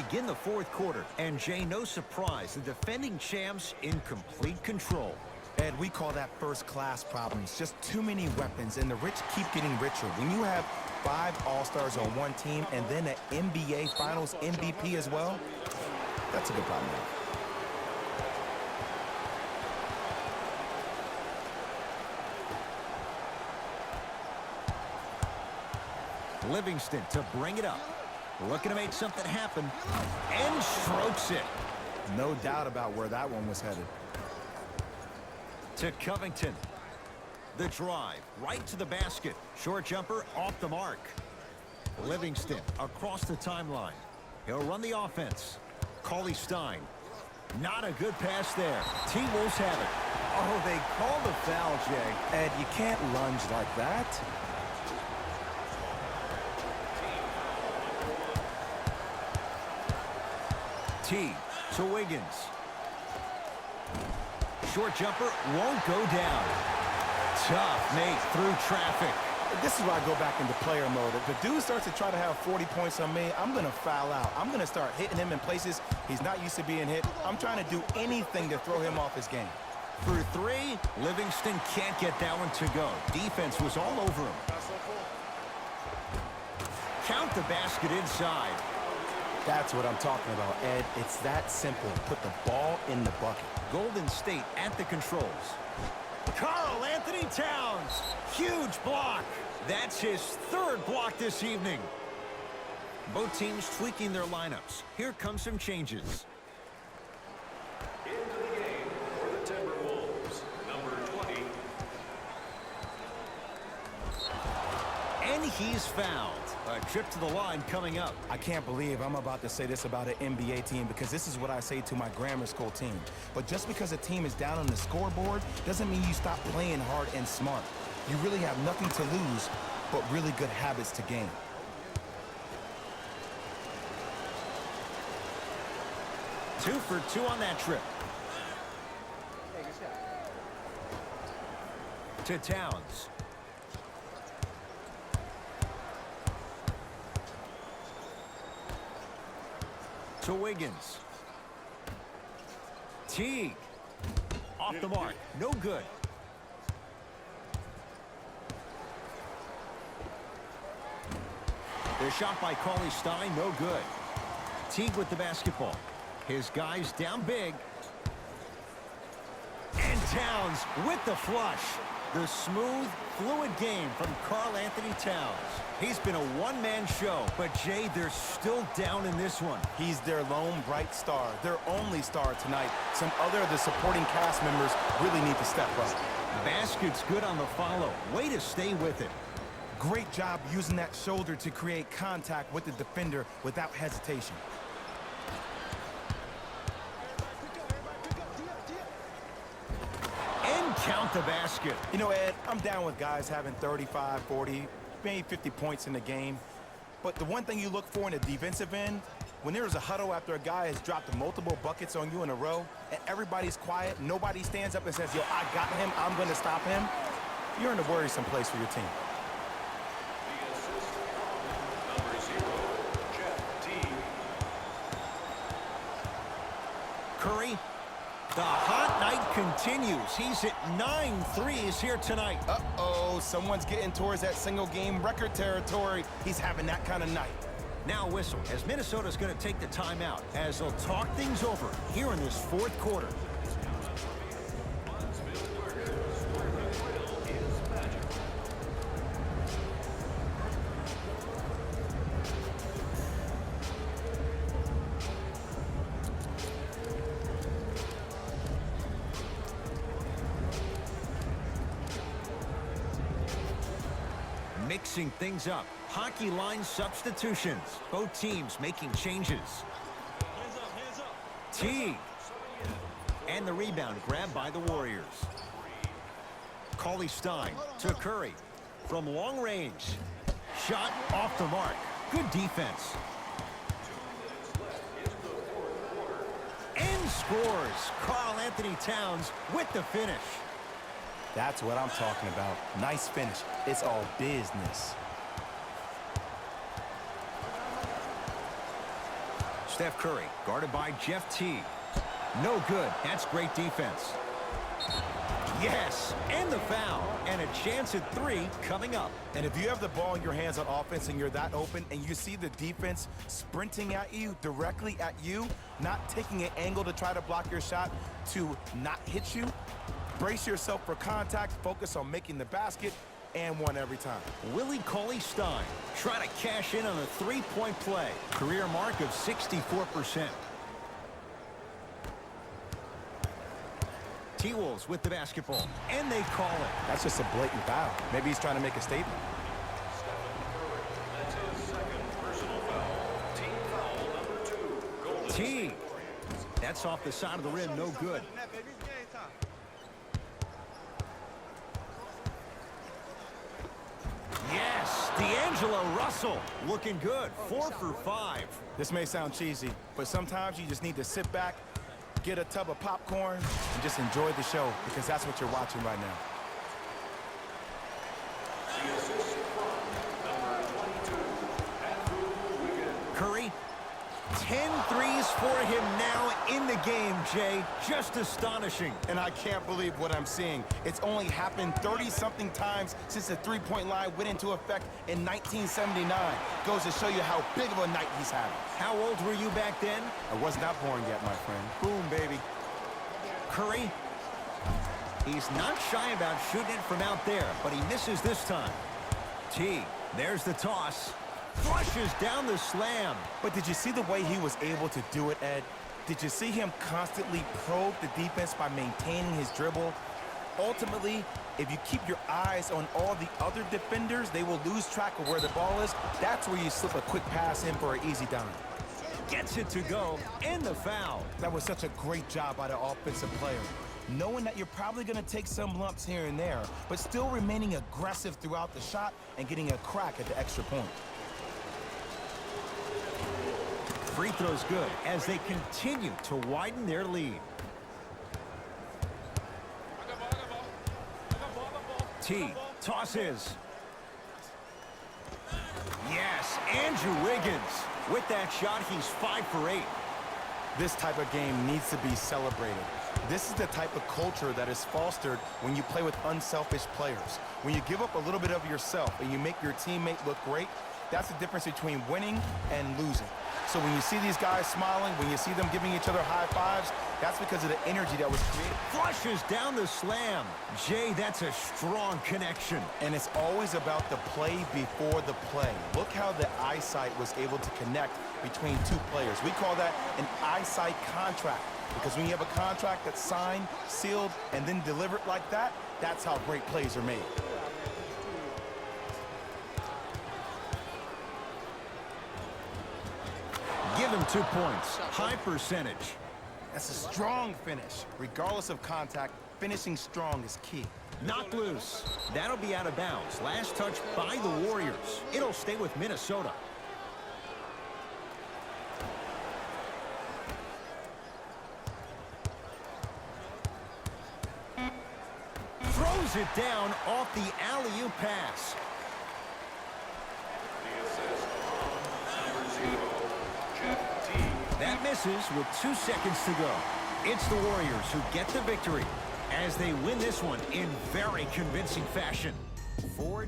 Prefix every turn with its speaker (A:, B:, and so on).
A: begin the fourth quarter. And Jay, no surprise, the defending champs in complete control.
B: Ed, we call that first-class problems. Just too many weapons, and the rich keep getting richer. When you have 5 All-Stars on one team and then an NBA Finals MVP as well, that's a good problem.
A: Livingston to bring it up. Looking to make something happen. And strokes it.
B: No doubt about where that one was headed.
A: To Covington. The drive. Right to the basket. Short jumper off the mark. Livingston across the timeline. He'll run the offense. Cauley-Stein. Not a good pass there. T-Wolves have it.
B: Oh, they called a foul, Jay. Ed, you can't lunge like that.
A: T to Wiggins. Short jumper won't go down. Tough make through traffic.
B: This is where I go back into player mode. If the dude starts to try to have 40 points on me, I'm going to foul out. I'm going to start hitting him in places he's not used to being hit. I'm trying to do anything to throw him off his game.
A: For 3, Livingston can't get that one to go. Defense was all over him. Count the basket inside.
B: That's what I'm talking about, Ed. It's that simple. Put the ball in the bucket.
A: Golden State at the controls. Karl Anthony Towns. Huge block. That's his 3rd block this evening. Both teams tweaking their lineups. Here come some changes.
C: Into the game for the Timberwolves, number 20.
A: And he's fouled. A trip to the line coming up.
B: I can't believe I'm about to say this about an NBA team because this is what I say to my grammar school team. But just because a team is down on the scoreboard doesn't mean you stop playing hard and smart. You really have nothing to lose, but really good habits to gain.
A: Two for 2 on that trip. To Towns. To Wiggins. Teague. Off the mark. No good. The shot by Cauley-Stein, no good. Teague with the basketball. His guys down big. And Towns with the flush. The smooth, fluid game from Karl Anthony Towns. He's been a one-man show, but Jay, they're still down in this one.
B: He's their lone bright star, their only star tonight. Some other of the supporting cast members really need to step up.
A: Basket's good on the follow. Way to stay with it.
B: Great job using that shoulder to create contact with the defender without hesitation.
A: And count the basket.
B: You know, Ed, I'm down with guys having 35, 40, maybe 50 points in the game. But the one thing you look for in the defensive end, when there's a huddle after a guy has dropped multiple buckets on you in a row, and everybody's quiet, nobody stands up and says, yo, I got him, I'm going to stop him, you're in a worrisome place for your team.
A: Curry, the hot night continues. He's hit 9 threes here tonight.
B: Uh-oh, someone's getting towards that single-game record territory. He's having that kind of night.
A: Now whistle, as Minnesota's going to take the timeout, as they'll talk things over here in this fourth quarter. Mixing things up. Hockey line substitutions. Both teams making changes. Teague. And the rebound grabbed by the Warriors. Cauley-Stein to Curry. From long range. Shot off the mark. Good defense. And scores. Karl Anthony Towns with the finish.
B: That's what I'm talking about. Nice finish. It's all business.
A: Steph Curry, guarded by Jeff T. No good. That's great defense. Yes, and the foul. And a chance at 3 coming up.
B: And if you have the ball in your hands on offense and you're that open and you see the defense sprinting at you, directly at you, not taking an angle to try to block your shot to not hit you, brace yourself for contact, focus on making the basket, and one every time.
A: Willie Cauley-Stein trying to cash in on a 3-point play. Career mark of 64%. T-Wolves with the basketball, and they call it.
B: That's just a blatant foul. Maybe he's trying to make a statement.
C: That's his second personal foul. Team foul number 2. Golden
A: T. That's off the side of the rim, no good. Yes, D'Angelo Russell looking good. 4 for 5.
B: This may sound cheesy, but sometimes you just need to sit back, get a tub of popcorn, and just enjoy the show, because that's what you're watching right now.
C: The assist from number 22, Andrew Wiggins.
A: Curry, 10 threes for him now in the game, Jay. Just astonishing.
B: And I can't believe what I'm seeing. It's only happened 30-something times since the three-point line went into effect in 1979. Goes to show you how big of a night he's having.
A: How old were you back then?
B: I was not born yet, my friend. Boom, baby.
A: Curry, he's not shy about shooting it from out there, but he misses this time. T, there's the toss. Flushes down the slam.
B: But did you see the way he was able to do it, Ed? Did you see him constantly probe the defense by maintaining his dribble? Ultimately, if you keep your eyes on all the other defenders, they will lose track of where the ball is. That's where you slip a quick pass in for an easy dime.
A: Gets it to go, and the foul.
B: That was such a great job by the offensive player. Knowing that you're probably going to take some lumps here and there, but still remaining aggressive throughout the shot and getting a crack at the extra point.
A: Free throw's good as they continue to widen their lead. T tosses. Yes, Andrew Wiggins. With that shot, he's 5 for 8.
B: This type of game needs to be celebrated. This is the type of culture that is fostered when you play with unselfish players. When you give up a little bit of yourself and you make your teammate look great, that's the difference between winning and losing. So when you see these guys smiling, when you see them giving each other high fives, that's because of the energy that was created.
A: Flushes down the slam. Jay, that's a strong connection.
B: And it's always about the play before the play. Look how the eyesight was able to connect between two players. We call that an eyesight contract, because when you have a contract that's signed, sealed, and then delivered like that, that's how great plays are made.
A: Give him 2 points. High percentage.
B: That's a strong finish. Regardless of contact, finishing strong is key.
A: Knocked loose. That'll be out of bounds. Last touch by the Warriors. It'll stay with Minnesota. Throws it down off the alley-oop pass.
C: The assist from number 0, Jeff T.
A: That misses with 2 seconds to go. It's the Warriors who get the victory as they win this one in very convincing fashion. 4